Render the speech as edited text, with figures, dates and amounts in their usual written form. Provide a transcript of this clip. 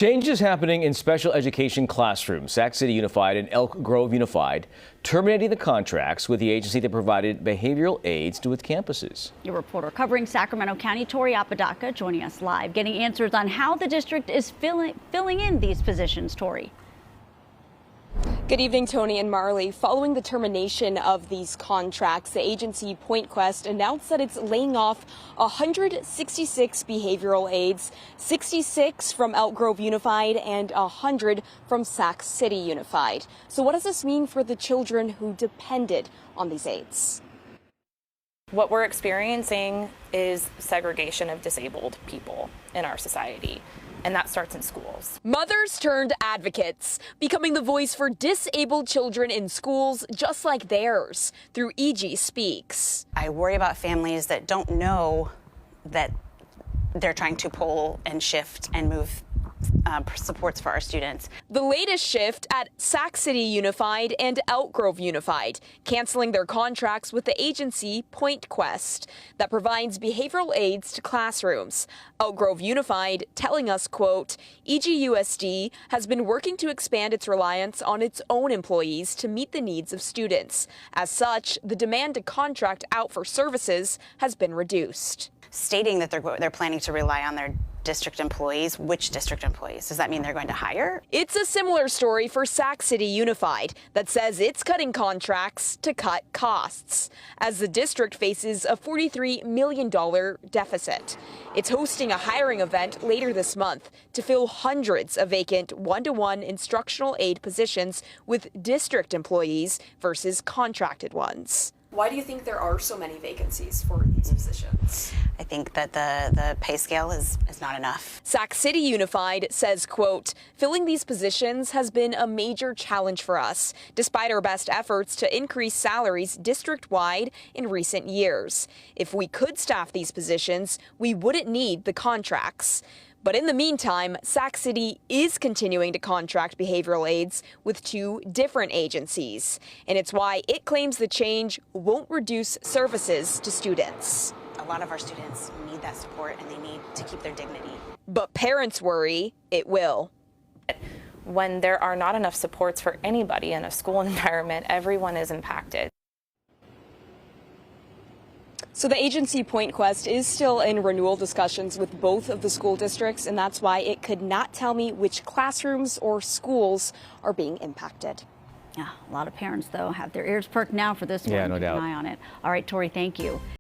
Changes happening in special education classrooms. Sac City Unified and Elk Grove Unified terminating the contracts with the agency that provided behavioral aids to its campuses. Your reporter covering Sacramento County, Tori Apodaca, joining us live, getting answers on how the district is filling in these positions. Tori. Good evening, Tony and Marley. Following the termination of these contracts, the agency Point Quest announced that it's laying off 166 behavioral aides, 66 from Elk Grove Unified and 100 from Sac City Unified. So what does this mean for the children who depended on these aides? What we're experiencing is segregation of disabled people in our society. And that starts in schools. Mothers turned advocates, becoming the voice for disabled children in schools just like theirs through EG Speaks. I worry about families that don't know that they're trying to pull and shift and move supports for our students. The latest shift at Sac City Unified and Elk Grove Unified, canceling their contracts with the agency Point Quest that provides behavioral aids to classrooms. Elk Grove Unified telling us, quote, EGUSD has been working to expand its reliance on its own employees to meet the needs of students. As such, the demand to contract out for services has been reduced. Stating that they're planning to rely on their district employees. Which district employees? Does that mean they're going to hire? It's a similar story for Sac City Unified that says it's cutting contracts to cut costs as the district faces a $43 million deficit. It's hosting a hiring event later this month to fill hundreds of vacant one-to-one instructional aid positions with district employees versus contracted ones. Why do you think there are so many vacancies for these positions? I think that the pay scale is not enough. Sac City Unified says, quote, filling these positions has been a major challenge for us, despite our best efforts to increase salaries district-wide in recent years. If we could staff these positions, we wouldn't need the contracts. But in the meantime, Sac City is continuing to contract behavioral aids with two different agencies. And it's why it claims the change won't reduce services to students. A lot of our students need that support and they need to keep their dignity. But parents worry it will. When there are not enough supports for anybody in a school environment, everyone is impacted. So the agency Point Quest is still in renewal discussions with both of the school districts, and that's why it could not tell me which classrooms or schools are being impacted. Yeah, a lot of parents, though, have their ears perked now for this one. Yeah, no doubt. Keep an eye on it. All right, Tori, thank you.